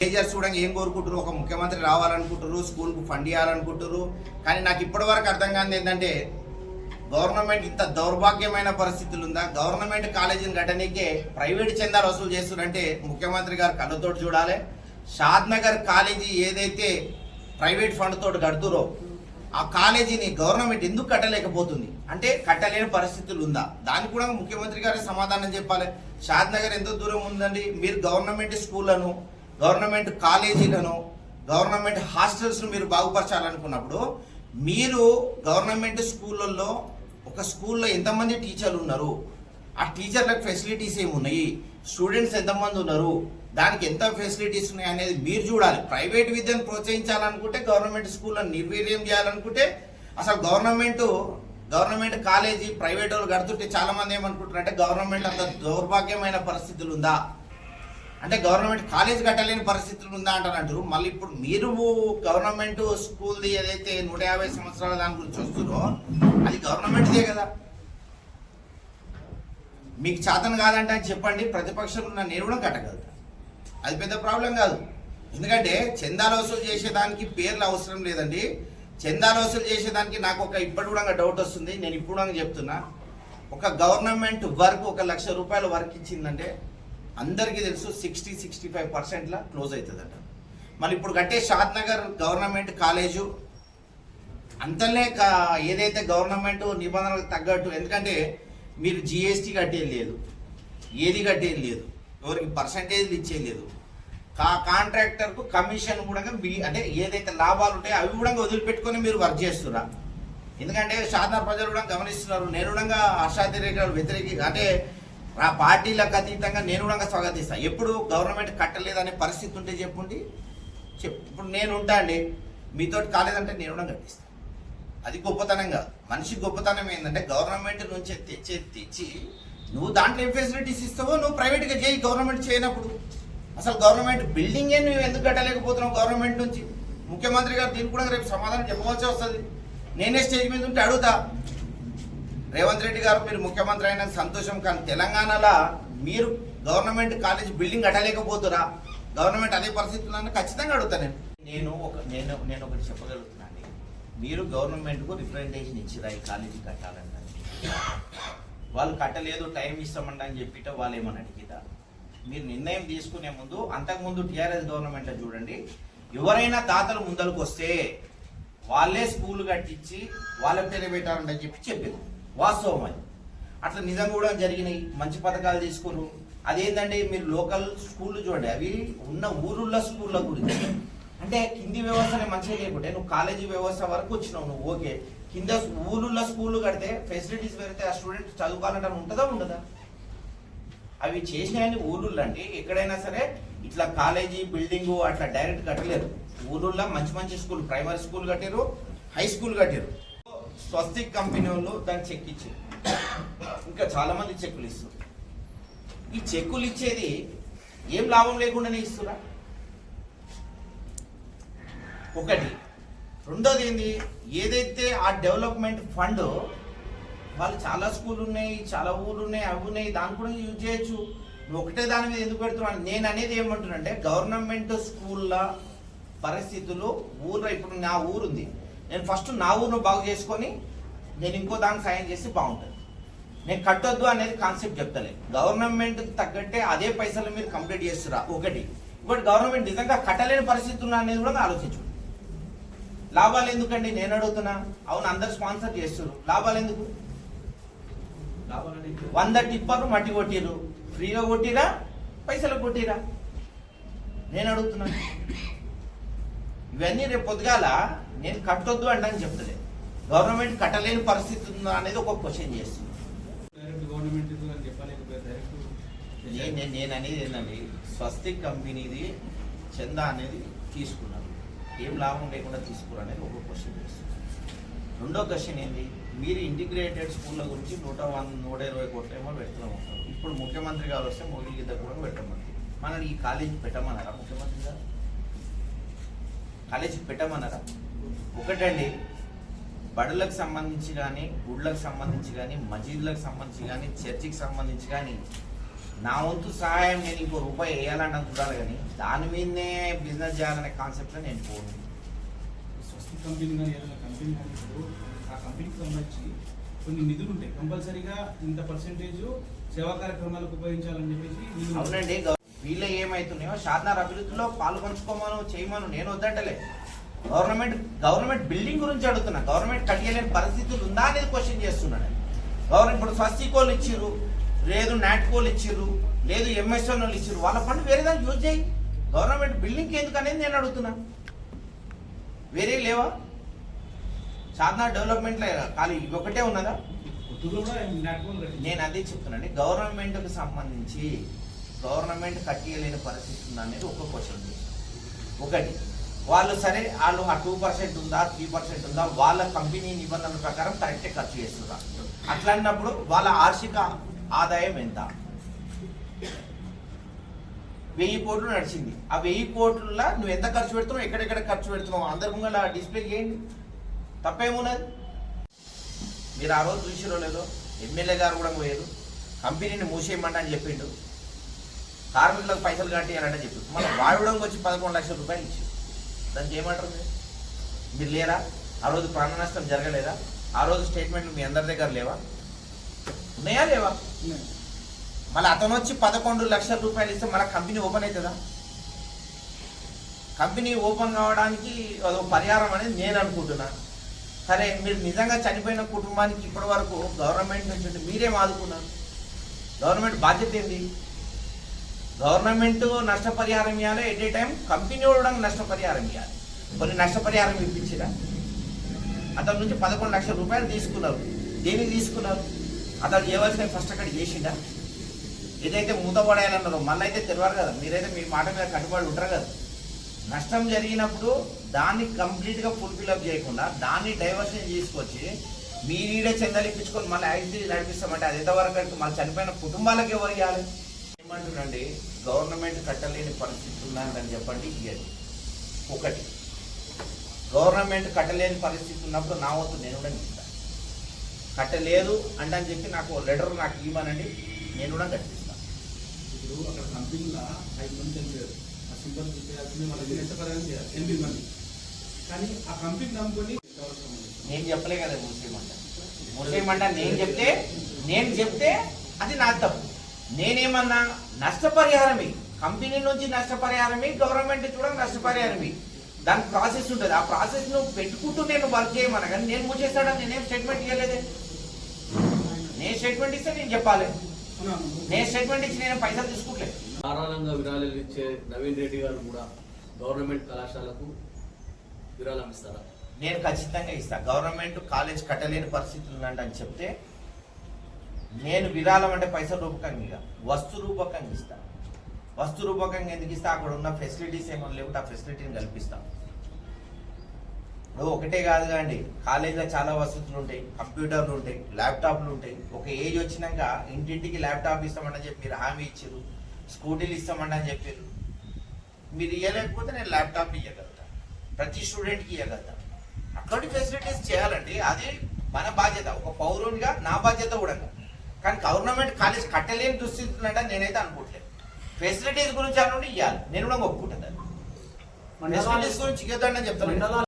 Managers కూడా ఏం కోరుకుంటారు, ఒక ముఖ్యమంత్రి రావాలనుకుంటారు, స్కూల్కు ఫండ్ ఇవ్వాలనుకుంటారు. కానీ నాకు ఇప్పటివరకు అర్థం కానిది ఏంటంటే గవర్నమెంట్ ఇంత దౌర్భాగ్యమైన పరిస్థితులు ఉందా? గవర్నమెంట్ కాలేజీని కట్టనీకే ప్రైవేట్ చందాలు వసూలు చేస్తున్నారంటే ముఖ్యమంత్రి గారు కళ్ళతోటి చూడాలి. షాద్ నగర్ కాలేజీ ఏదైతే ప్రైవేట్ ఫండ్ తోటి కడుతురో ఆ కాలేజీని గవర్నమెంట్ ఎందుకు కట్టలేకపోతుంది అంటే కట్టలేని పరిస్థితులు ఉందా? దానికి కూడా ముఖ్యమంత్రి గారి సమాధానం చెప్పాలి. షాద్ నగర్ ఎంత దూరం ఉందండి? మీరు గవర్నమెంట్ స్కూళ్లను, గవర్నమెంట్ కాలేజీలను, గవర్నమెంట్ హాస్టల్స్ను మీరు బాగుపరచాలనుకున్నప్పుడు మీరు గవర్నమెంట్ స్కూళ్ళల్లో ఒక స్కూల్లో ఎంతమంది టీచర్లు ఉన్నారు, ఆ టీచర్లకు ఫెసిలిటీస్ ఏమున్నాయి, స్టూడెంట్స్ ఎంతమంది ఉన్నారు, దానికి ఎంత ఫెసిలిటీస్ ఉన్నాయి అనేది మీరు చూడాలి. ప్రైవేట్ విద్యను ప్రోత్సహించాలనుకుంటే, గవర్నమెంట్ స్కూళ్ళను నిర్వీర్యం చేయాలనుకుంటే, అసలు గవర్నమెంట్ కాలేజీ ప్రైవేట్ వాళ్ళు కడుతుంటే చాలా మంది ఏమనుకుంటారంటే గవర్నమెంట్ అంత దౌర్భాగ్యమైన పరిస్థితులు ఉందా అంటే గవర్నమెంట్ కాలేజ్ కట్టలేని పరిస్థితులు ఉందా అంటారు. మళ్ళీ ఇప్పుడు మీరు గవర్నమెంట్ స్కూల్ది ఏదైతే 150 సంవత్సరాల దాని గురించి వస్తుందో అది గవర్నమెంట్దే కదా. మీకు చేతన కాదంటే అని చెప్పండి, ప్రతిపక్షంలో ఉన్న నేను కూడా కట్టగలుగుతాను, అది పెద్ద ప్రాబ్లం కాదు. ఎందుకంటే చందాలు వసూలు చేసేదానికి పేర్లు అవసరం లేదండి. చందాలు వసూలు చేసేదానికి నాకు ఇప్పటి కూడా డౌట్ వస్తుంది. నేను ఇప్పుడు చెప్తున్నా, ఒక గవర్నమెంట్ వర్క్ 1 లక్ష రూపాయల వర్క్ ఇచ్చిందంటే అందరికీ తెలుసు 60-65% క్లోజ్ అవుతుందట. మళ్ళీ ఇప్పుడు కట్టే షాద్ నగర్ గవర్నమెంట్ కాలేజు అంతలే ఏదైతే గవర్నమెంట్ నిబంధనలకు తగ్గట్టు, ఎందుకంటే మీరు జిఎస్టీ కట్టేది లేదు, ఏది కట్టేది లేదు, ఎవరికి పర్సంటేజ్లు ఇచ్చేది లేదు, కాంట్రాక్టర్కు కమిషన్ కూడా అంటే ఏదైతే లాభాలు ఉంటాయో అవి కూడా వదిలిపెట్టుకొని మీరు వర్క్ చేస్తున్నా. ఎందుకంటే షాద్నగర్ ప్రజలు కూడా గమనిస్తున్నారు. నేను కూడా అశాతిరేకాలు వ్యతిరేక అంటే ఆ పార్టీలకు అతీతంగా నేను కూడా స్వాగతిస్తాను. ఎప్పుడు గవర్నమెంట్ కట్టలేదనే పరిస్థితి ఉంటే చెప్పండి, ఇప్పుడు నేను ఉంటా అండి, మీతోటి కాలేదంటే నేను కూడా కట్టిస్తాను. అది గొప్పతనం కాదు. మనిషి గొప్పతనం ఏంటంటే గవర్నమెంట్ నుంచి తెచ్చి నువ్వు దాంట్లో ఏం ఫెసిలిటీస్ ఇస్తావో నువ్వు ప్రైవేట్గా చేయి, గవర్నమెంట్ చేయనప్పుడు. అసలు గవర్నమెంట్ బిల్డింగే నువ్వు ఎందుకు కట్టలేకపోతున్నావు గవర్నమెంట్ నుంచి? ముఖ్యమంత్రి గారు దీనికి కూడా రేపు సమాధానం చెప్పవలసి వస్తుంది. నేనే స్టేజ్ మీద ఉంటే అడుగుతా, రేవంత్ రెడ్డి గారు మీరు ముఖ్యమంత్రి అయిన సంతోషం, కానీ తెలంగాణలో మీరు గవర్నమెంట్ కాలేజ్ బిల్డింగ్ కట్టలేకపోతురా? గవర్నమెంట్ అదే పరిస్థితుల్లో ఖచ్చితంగా అడుగుతా. నేను ఒకటి చెప్పగలుగుతున్నాను, మీరు గవర్నమెంట్కు రిప్రజెంటేషన్ ఇచ్చిరా ఈ కాలేజీ కట్టాలని. వాళ్ళు కట్టలేదు, టైం ఇస్తామంట అని చెప్పిట వాళ్ళు ఏమని అడిగితా? మీరు నిర్ణయం తీసుకునే ముందు, అంతకుముందు టీఆర్ఎస్ గవర్నమెంట్లో చూడండి, ఎవరైనా దాతలు ముందరకు వస్తే వాళ్ళే స్కూల్ కట్టించి వాళ్ళ పేరు పెట్టారంటని చెప్పారు. వాస్తవం అది. అట్లా నిజంగా కూడా జరిగినాయి. మంచి పథకాలు తీసుకోరు. అదేంటంటే మీరు లోకల్ స్కూళ్ళు చూడండి, అవి ఉన్న ఊరుల్లో స్కూళ్ళ గురించి అంటే కింది వ్యవస్థనే మంచిగా లేకుంటే నువ్వు కాలేజీ వ్యవస్థ వరకు వచ్చినావు నువ్వు, ఓకే. కింద ఊళ్ళల్లో స్కూళ్ళు కడితే ఫెసిలిటీస్ పెడితే ఆ స్టూడెంట్ చదువుకోవాలంటే ఉంటుందా ఉండదా? అవి చేసినాయని ఊళ్ళల్లో అంటే ఎక్కడైనా సరే ఇట్లా కాలేజీ బిల్డింగు అట్లా డైరెక్ట్ కట్టలేరు. ఊళ్ళల్లో మంచి మంచి స్కూల్, ప్రైమరీ స్కూల్ కట్టారు, హై స్కూల్ కట్టారు. స్వస్తిక్ కంపెనీ వాళ్ళు దాన్ని చెక్ ఇచ్చారు. ఇంకా చాలా మంది చెక్కులు ఇస్తారు. ఈ చెక్కులు ఇచ్చేది ఏం లాభం లేకుండానే ఇస్తురా? ఒకటి. రెండోది ఏంది, ఏదైతే ఆ డెవలప్మెంట్ ఫండ్ వాళ్ళు చాలా స్కూల్ ఉన్నాయి, చాలా ఊళ్ళు ఉన్నాయి, అవి ఉన్నాయి, దాన్ని కూడా యూజ్ చేయొచ్చు. నువ్వు ఒకటే దాని మీద ఎందుకు పెడుతున్నావు? నేను అనేది ఏమంటున్నానంటే గవర్నమెంట్ స్కూళ్ళ పరిస్థితులు ఊర్లో, ఇప్పుడు నా ఊరు ఉంది, నేను ఫస్ట్ నా ఊరును బాగు చేసుకొని నేను ఇంకో దానికి సాయం చేస్తే బాగుంటుంది. నేను కట్టొద్దు అనేది కాన్సెప్ట్ చెప్తలే. గవర్నమెంట్కి తగ్గట్టే అదే పైసలు మీరు కంప్లీట్ చేస్తురా ఒకటి. ఇంకోటి, గవర్నమెంట్ నిజంగా కట్టలేని పరిస్థితి ఉన్నా అనేది కూడా ఆలోచించు. లాభాలు ఎందుకండి నేను అడుగుతున్నా? అవును, అందరు స్పాన్సర్ చేస్తున్నారు, లాభాలు ఎందుకు? 100 టిప్పర్లు మట్టి కొట్టిరు, ఫ్రీగా కొట్టిరా పైసలు కొట్టిరా? నేను అడుగుతున్నా. ఇవన్నీ రేపు పొద్దుగాల నేను కట్టొద్దు అంటని చెప్తలే, గవర్నమెంట్ కట్టలేని పరిస్థితి ఉందా అనేది ఒక క్వశ్చన్ చేస్తుంది. నేను అనేది ఏంటండి, స్వస్తిక్ కంపెనీది చందా అనేది తీసుకున్నారు, ఏం లాభం లేకుండా తీసుకున్నారు అనేది ఒక క్వశ్చన్ చేస్తుంది. రెండో క్వశ్చన్ ఏంటి, మీరు ఇంటిగ్రేటెడ్ స్కూళ్ళ గురించి 120 కోట్ల ఏమో పెడుతున్నాం. ఇప్పుడు ముఖ్యమంత్రి గారు వస్తే మోడీ గిద్ద కూడా పెట్టమని మనం ఈ కాలేజీ పెట్టమన్నారా? ముఖ్యమంత్రి గారు కాలేజీ పెట్టమన్నారా? ఒకటండి, బడులకు సంబంధించి కానీ, గుళ్ళకు సంబంధించి కానీ, మసీదులకు సంబంధించి కానీ, చర్చికి సంబంధించి కానీ నా వంతు సహాయం నేను ఇంకో రూపాయి వేయాలని చూడాలి, కానీ దాని మీదనే బిజినెస్ చేయాలనే కాన్సెప్ట్లో నేను పోను. స్వస్తి కంపెనీ కానీ ఏదైనా కంపెనీ కానీ ఆ కంపెనీకి సంబంధించి కొన్ని నిధులు ఉంటాయి, కంపల్సరీగా ఇంత పర్సెంటేజ్ సేవా కార్యక్రమాలకు ఉపయోగించాలని చెప్పేసి. అవునండి, వీళ్ళ ఏమవుతున్నాయో షాద్నగర్ అభివృద్ధిలో పాలు పంచుకోమను చేయమను నేను వద్దంటలే. గవర్నమెంట్ బిల్డింగ్ గురించి అడుగుతున్నా. గవర్నమెంట్ కట్టలేని పరిస్థితులు ఉందా అనేది క్వశ్చన్ చేస్తున్నాను. గవర్నమెంట్ ఇప్పుడు స్వస్తికోలు ఇచ్చిర్రు, లేదు నాట్కోలు ఇచ్చిర్రు, లేదు ఎంఎస్ఎన్ఓలు ఇచ్చిర్రు, వాళ్ళ ఫండ్ వేరే దాన్ని యూజ్ చేయి. గవర్నమెంట్ బిల్డింగ్కి ఎందుకు అనేది నేను అడుగుతున్నా. వేరే లేవా? షాద్నగర్ డెవలప్మెంట్లో ఖాళీ ఇవి ఒకటే ఉన్నదా? నేను అదే చెప్తున్నాను. గవర్నమెంట్కి సంబంధించి గవర్నమెంట్ కట్టియలేని పరిస్థితి ఉందా అనేది ఒక క్వశ్చన్. ఒకటి, వాళ్ళు సరే వాళ్ళు ఆ 2% ఉందా 3% ఉందా వాళ్ళ కంపెనీ నిబంధనల ప్రకారం కరెక్టే ఖర్చు చేస్తుందా? అట్లాంటప్పుడు వాళ్ళ వార్షిక ఆదాయం ఎంత? 1000 కోట్లు నడిచింది. ఆ 1000 కోట్ల నువ్వు ఎంత ఖర్చు పెడుతున్నావు, ఎక్కడెక్కడ ఖర్చు పెడుతున్నావు అందరి ముంగల డిస్ప్లే చేయండి. తప్పేమున్నది? మీరు ఆ రోజు చూసిరో లేదో ఎమ్మెల్యే గారు కూడా పోయారు, కంపెనీని మూసేయమంట అని చెప్పిండు, కార్మికులకు పైసలు కట్టేయాలంటే చెప్పి మన వాడడానికి వచ్చి 11 లక్షల రూపాయలు ఇచ్చి దానికి ఏమంటారు? మీరు లేరా? ఆ రోజు ప్రాణ నష్టం జరగలేదా? ఆ రోజు స్టేట్మెంట్లు మీ అందరి దగ్గర లేవా? ఉన్నాయా లేవా? మళ్ళీ అతను వచ్చి 11 లక్షల రూపాయలు ఇస్తే మన కంపెనీ ఓపెన్ అవుతుందా? కంపెనీ ఓపెన్ కావడానికి అదొక పరిహారం అనేది నేను అనుకుంటున్నా. సరే, మీరు నిజంగా చనిపోయిన కుటుంబానికి ఇప్పటి వరకు గవర్నమెంట్ నుంచి మీరేం ఆదుకున్నారు? గవర్నమెంట్ బాధ్యత ఏంది? గవర్నమెంట్ నష్టపరిహారం ఇవ్వాలి, ఎట్ ఏ టైం కంపెనీ కూడా నష్టపరిహారం ఇవ్వాలి. కొన్ని నష్టపరిహారం ఇప్పించిరా? అతని నుంచి 11 లక్షల రూపాయలు తీసుకున్నారు. దేనికి తీసుకున్నారు? అతను చేయవలసిన ఫస్ట్ అక్కడ చేసిండా? ఏదైతే మూతపడేయాలన్నారో మళ్ళీ అయితే తెలియదు కదా, మీరైతే మీ మాట మీద కట్టుబడి ఉంటారు కదా. నష్టం జరిగినప్పుడు దాన్ని కంప్లీట్గా ఫుల్ఫిల్అప్ చేయకుండా దాన్ని డైవర్షన్ తీసుకొచ్చి మీరీడే చెందలు ఇప్పించుకొని మళ్ళీ యాక్సిడెంట్ నడిపిస్తామంటే అది ఎంతవరకు మళ్ళీ చనిపోయిన కుటుంబాలకు ఎవరు ఇవ్వాలి? ఏమంటున్నాండి, గవర్నమెంట్ కట్టలేని పరిస్థితి ఉందని చెప్పండి. ఇయ్యండి. ఒకటి, గవర్నమెంట్ కట్టలేని పరిస్థితి ఉన్నప్పుడు నా వంతు నేను కూడా ఇస్తాను. కట్టలేదు అంటే అని చెప్పి నాకు లెటర్ నాకు ఇవ్వనండి, నేను కూడా కట్టిస్తాను. ఇప్పుడు అక్కడ కంపెనీలో 5 మంది చనిపోయారు, ఆ సింబల్ చేయాల్సింది వాళ్ళకి నష్టపరిహారం చేయాలి 8 మంది. కానీ ఆ కంపెనీ నమ్ముకొని నేను చెప్పలే కదా మూసేయమంట నేను చెప్తే అది నాకు తప్పు. నేనేమన్నా నష్టపరిహారమే, కంపెనీ నుంచి నష్టపరిహారమే, గవర్నమెంట్ కూడా నష్టపరిహారమే. దానికి ప్రాసెస్ ఉంటుంది. ఆ ప్రాసెస్ నువ్వు పెట్టుకుంటూ నేను వర్క్ చేయమన్నా కానీ నేను మూసేస్తాడని నేనేం స్టేట్మెంట్ ఇవ్వలేదే. నేను స్టేట్మెంట్ ఇస్తే నేను చెప్పాలి. నేను స్టేట్మెంట్ ఇచ్చి నేను పైసలు తీసుకోవట్లేదు. ధారాళంగా విరాళాలు ఇచ్చే నవీన్ రెడ్డి గారు కూడా గవర్నమెంట్ కళాశాలకు విరాళం ఇస్తారా? నేను ఖచ్చితంగా ఇస్తాను. గవర్నమెంట్ కాలేజ్ కట్టలేని పరిస్థితులు ఉందని చెప్తే నేను విరాళం అంటే పైసల రూపకంగా వస్తు రూపకంగా ఇస్తాను. వస్తు రూపకంగా ఎందుకు ఇస్తా? అక్కడ ఉన్న ఫెసిలిటీస్ ఏమైనా లేకుంటే ఆ ఫెసిలిటీని కల్పిస్తాను. ఇప్పుడు ఒకటే కాదు కాండి, కాలేజీలో చాలా వసతులు ఉంటాయి, కంప్యూటర్లు ఉంటాయి, ల్యాప్టాప్లు ఉంటాయి. ఒక ఏజ్ వచ్చినాక ఇంటింటికి ల్యాప్టాప్ ఇస్తామని చెప్పి మీరు హామీ ఇచ్చారు, స్కూటీలు ఇస్తామని అని చెప్పారు. మీరు ఇవ్వలేకపోతే నేను ల్యాప్టాప్ ఇవ్వగలుగుతాను, ప్రతి స్టూడెంట్కి ఇవ్వగలుగుతాను. అటువంటి ఫెసిలిటీస్ చేయాలండి, అది మన బాధ్యత. ఒక పౌరునిగా నా బాధ్యత కూడా. కానీ గవర్నమెంట్ కాలేజ్ కట్టలేని దుస్థితులు అంటే నేనైతే అనుకోవట్లేదు. ఫెసిలిటీస్ గురించి అనుకుంటే ఇవ్వాలి, నేను కూడా ఒప్పుకుంటాను. ఫెసిలిటీస్ గురించి ఇవ్వద్దని చెప్తాను.